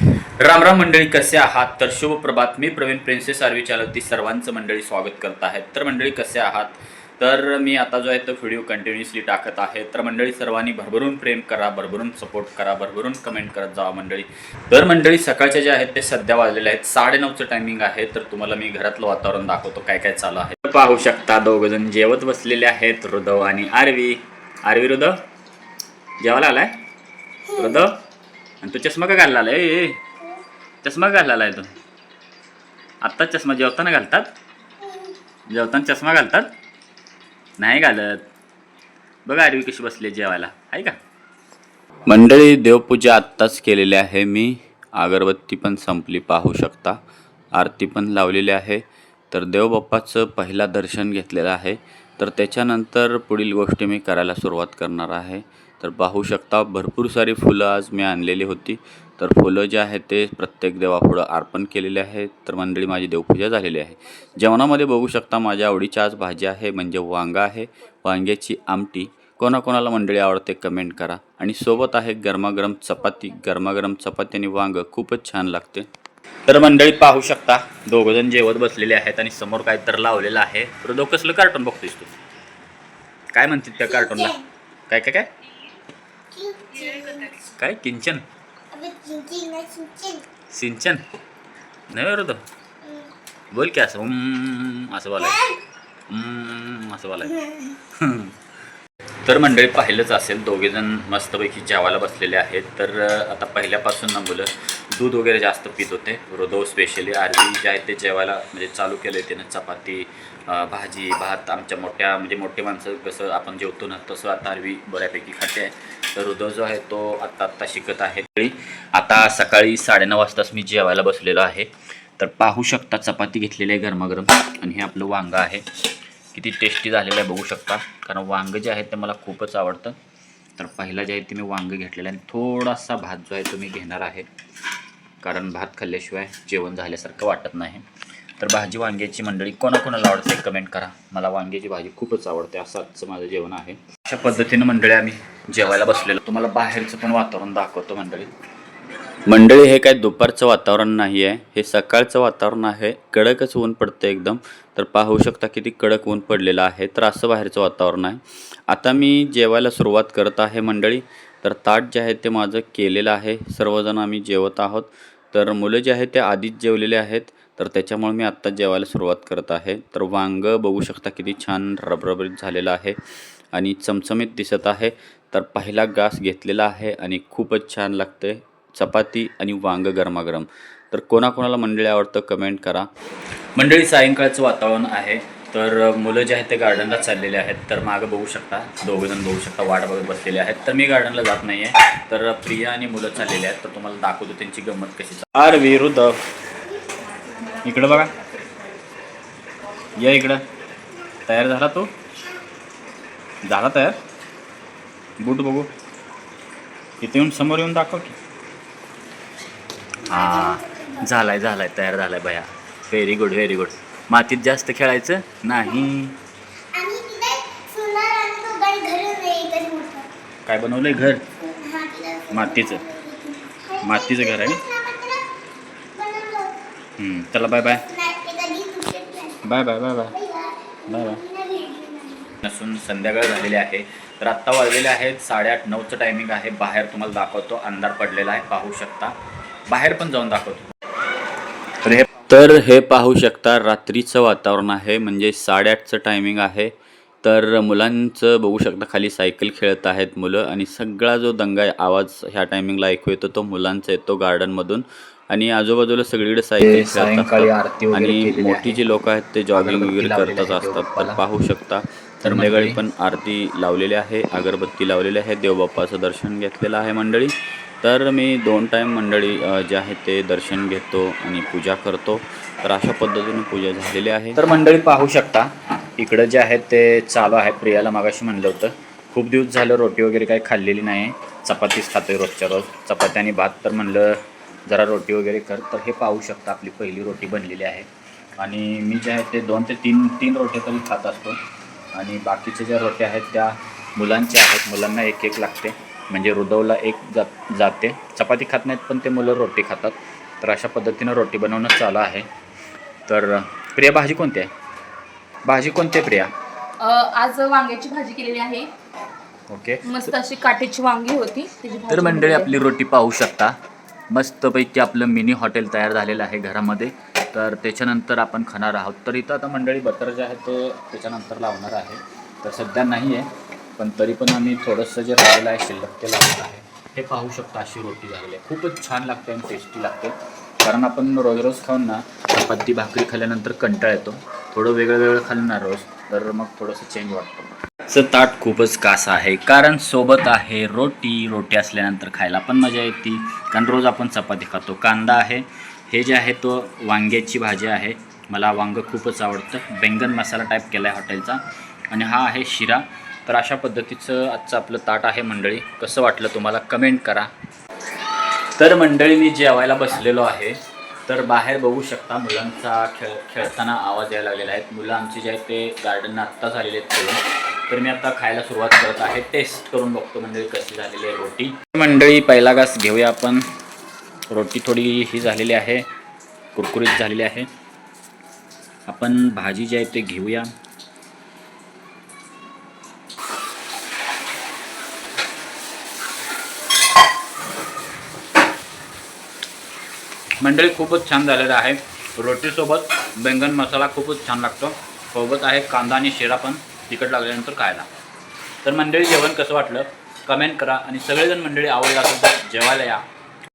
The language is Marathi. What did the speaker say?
राम राम मंडळी, कसे आहात? तर शुभ प्रभात. मी प्रवीण प्रिन्सेस आरवी चालवती सर्वांचं मंडळी स्वागत करत आहेत. तर मंडळी कसे आहात? तर मी आता जो आहे तो व्हिडिओ कंटिन्युअसली टाकत आहे. तर मंडळी सर्वांनी भरभरून प्रेम करा, भरभरून सपोर्ट करा, भरभरून कमेंट करत जावा मंडळी. तर मंडळी सकाळचे जे आहेत ते सध्या वाजलेले आहेत 9:30चं टायमिंग आहे. तर तुम्हाला मी घरातलं वातावरण दाखवतो काय काय चालू आहे. पाहू शकता दोघंजण जेवत बसलेले आहेत, हृदव आणि आरवी. आरवी, हृदव जेवायला आलाय? हृदव, आणि तू चष्मा का घालला आलाय? चष्मा घालायला आहे तो. आत्ताच चष्मा जेवताना घालतात? जेवताना चष्मा घालतात? नाही घालत. बघा आरवी कशी बसली जेवायला, आहे का? मंडळी देवपूजा आत्ताच केलेली आहे मी. अगरबत्ती पण संपली पाहू शकता. आरती पण लावलेली आहे. तर देवबाप्पाचं पहिला दर्शन घेतलेलं आहे. तर त्याच्यानंतर पुढील गोष्टी मी करायला सुरुवात करणार आहे. तर पाहू शकता भरपूर सारी फुलं आज मी आणलेली होती. तर फुलं जे आहेत ते प्रत्येक देवापुढं अर्पण केलेले आहेत. तर मंडळी माझी देवपूजा झालेली आहे. जेवणामध्ये बघू शकता माझ्या आवडीची आज भाजी आहे, म्हणजे वांगा आहे, वांग्याची आमटी. कोणाकोणाला मंडळी आवडते कमेंट करा. आणि सोबत आहे गरमागरम चपाती. गरमागरम चपाती आणि वांगं खूपच छान लागते. तर मंडळी पाहू शकता दोघंजण जेवत बसलेले आहेत आणि समोर काहीतरी लावलेलं आहे. हृदव कसलं कार्टून बघतोयस तू? काय म्हणतात त्या कार्टूनला? काय काय काय काय किंचन? सिंचन नाही हृदव, बोल की असं असं बोलाय, असं बोलाय. तर मंडळी पाहिलंच असेल दोघेजण मस्तपैकी जेवायला बसलेले आहेत. तर आता पहिल्यापासून ना मुलं दूध वगैरे जास्त पित होते. हृदव स्पेशली आरवी जे आहे ते जेवायला म्हणजे चालू केलं आहे त्यानं. चपाती, भाजी, भात. आमच्या म्हणजे मोठे माणसं कसं आपण जेवतो ना तसं आता आरवी बऱ्यापैकी खाते आहे. तर हृदव जो आहे तो आत्ता शिकत आहे. आता सकाळी 9:30 वाजताच मी जेवायला बसलेलो आहे. तर पाहू शकता चपाती घेतलेली आहे गरमागरम, आणि हे आपलं वांगं आहे. किती टेस्टी झालेलं आहे बघू शकता, कारण वांगं जे आहे ते मला खूपच आवडतं. तर पहिला जे आहे ते मी वांगं घेतलेलं आहे. थोडासा भात जो आहे तो मी घेणार आहे, कारण भात खाल्ल्याशिवाय जेवण झाल्यासारखं वाटत नाही. तर भाजी वांग्याची मंडळी कोणाकोणाला आवडते कमेंट करा. मला वांग्याची भाजी खूपच आवडते. असंच माझं जेवण आहे. अशा पद्धतीनं मंडळी आम्ही जेवायला बसलेलो. तुम्हाला बाहेरचं पण वातावरण दाखवतो मंडळी. हे काय दुपारचं वातावरण नाही आहे, हे सकाळचं वातावरण आहे. कडकच ऊन पडतं एकदम. तर पाहू शकता किती कडक ऊन पडलेलं आहे. तर असं बाहेरचं वातावरण आहे. आता मी जेवायला सुरुवात करत आहे मंडळी. तर ताट जे आहे ते माझं केलेलं आहे. सर्वजण आम्ही जेवत आहोत. तर मुलं जे आहेत ते आधीच जेवलेले आहेत. तर त्याच्यामुळे मी आत्ता जेवायला सुरुवात करत आहे. तर वांगं बघू शकता किती छान रबरबीत झालेलं आहे आणि चमचमीत दिसत आहे. तर पहिला घास घेतलेला आहे आणि खूपच छान लागते. चपाती आणि वांगं गरमागरम. तर कोणाकोणाला मंडळी आवडतं कमेंट करा. मंडळी सायंकाळचं वातावरण आहे. तर मुलं जे आहेत ते गार्डनला चाललेले आहेत. तर मागं बघू शकता दोघंजण बघू शकता वाट बघत बसलेले आहेत. तर मी गार्डनला जात नाही आहे. तर प्रिया आणि मुलं चाललेले आहेत. तर तुम्हाला दाखवतो त्यांची गंमत कशी. आरवी, हृदव इकडं बघा, या इकडं. तयार झाला तो? झाला तयार? बूट बघू, इथे येऊन समोर येऊन दाखव की. हां, झालाय तयार झालाय भया. Very good very good. मातीत जास्त खेळायचं नाही. काय बनवलंय घर? मातीचं घर आहे. चला bye bye bye bye bye bye bye bye. नसून संध्याकाळ झालेली आहे. तर आत्ता वाजलेले आहेत 8:30 9चं टायमिंग आहे. बाहेर तुम्हाला दाखवतो, अंधार पडलेला आहे पाहू शकता. बाहेर पण जाऊन दाखवतो. तर हे पाहू शकता रात्रीचं वातावरण आहे, म्हणजे 8:30चं टायमिंग आहे. तर मुलांचं बघू शकता खाली सायकल खेळत आहेत मुलं, आणि सगळा जो दंगा आवाज ह्या टायमिंगला ऐकू येतो तो मुलांचा येतो गार्डनमधून. आणि आजूबाजूला सगळीकडे सायकल खेळतात. आणि मोठी जी लोक आहेत ते जॉगिंग वगैरे करतच असतात. तर पाहू शकता संध्याकाळी पण आरती लावलेली आहे, अगरबत्ती लावलेली आहे, देवबाप्पाचं दर्शन घेतलेलं आहे मंडळी. तर मी 2 टाईम मंडळी जे आहे ते दर्शन घेतो आणि पूजा करतो. तर अशा पद्धतीने पूजा झालेली आहे. तर मंडळी पाहू शकता इकडं जे आहे ते चालू आहे. प्रियाला मागाशी म्हणलं होतं, खूप दिवस झालं रोटी वगैरे काही खाल्लेली नाही, चपातीच खातोय रोजच्या रोज, चपाती आणि भात. तर म्हणलं जरा रोटी वगैरे कर. तर हे पाहू शकता आपली पहिली रोटी बनलेली आहे. आणि मी जे आहे ते 2 ते 3 रोट्या तरी खात असतो. आणि बाकीच्या ज्या रोट्या आहेत त्या मुलांच्या आहेत, मुलांना एक लागते. म्हणजे हृदयला एक जाते. चपाती खात नाहीत पण ते मुलं रोटी खातात. तर अशा पद्धतीनं रोटी बनवणं चालू आहे. तर प्रिया भाजी कोणती आहे? भाजी कोणती आहे प्रिया? आज वांग्याची भाजी केलेली आहे. ओके. मस्त अशी काटेची वांगी होती त्याची भाजी. तर मंडळी आपली रोटी पाहू शकता. मस्तपैकी आपलं मिनी हॉटेल तयार झालेलं आहे घरामध्ये. तर त्याच्यानंतर आपण खाणार आहोत. तर इथं आता मंडळी बटर जे आहे ते त्याच्यानंतर लावणार आहे. तर सध्या नाही आहे पण तरी पण आम्ही थोडंसं जे राहिलेलं आहे शिल्लक ते लावत आहे. हे पाहू शकता अशी रोटी झालेली आहे. खूपच छान लागते आणि टेस्टी लागते. कारण आपण रोज रोज खाऊन ना चपाती भाकरी खाल्ल्यानंतर कंटाळा येतो. थोडं वेगळं वेगळं खाल्लं ना रोज तर मग थोडंसं चेंज वाटतं. ताट खूपच कासा आहे कारण सोबत आहे रोटी. रोटी असल्यानंतर खायला पण मजा येते कारण रोज आपण चपाती खातो. कांदा आहे. हे जे आहे तो वांग्याची भाजी आहे. मला वांगं खूपच आवडतं. बैंगन मसाला टाईप केला आहे हॉटेलचा. आणि हा आहे शिरा. तर अशा पद्धतीचं आजचं आपलं ताट आहे मंडळी. कसं वाटलं तुम्हाला कमेंट करा. तर मंडळी मी जेवायला बसलेलो आहे. तर बाहेर बघू शकता मुलांचा खेळताना आवाज यायला लागलेला आहे. मुलं आमची जे आहेत ते गार्डन आत्ताच आलेले आहेत खेळून. तर मी आता खायला सुरुवात करत आहे. टेस्ट करून बघतो मंडळी कशी झालेली आहे रोटी. मंडळी पहिला घास घेऊया आपण. रोटी थोडी ही झालेली आहे, कुरकुरीत झालेली आहे. आपण भाजी जी आहे ते घेऊया. मंडळी खूपच छान झालेलं आहे. रोटीसोबत बैंगन मसाला खूपच छान लागतो. सोबत आहे कांदा आणि शिरा पण तिखट लागल्यानंतर खायला. तर मंडळी जेवण कसं वाटलं कमेंट करा आणि सगळेजण मंडळी आवडलं असेल तर जेवायला या.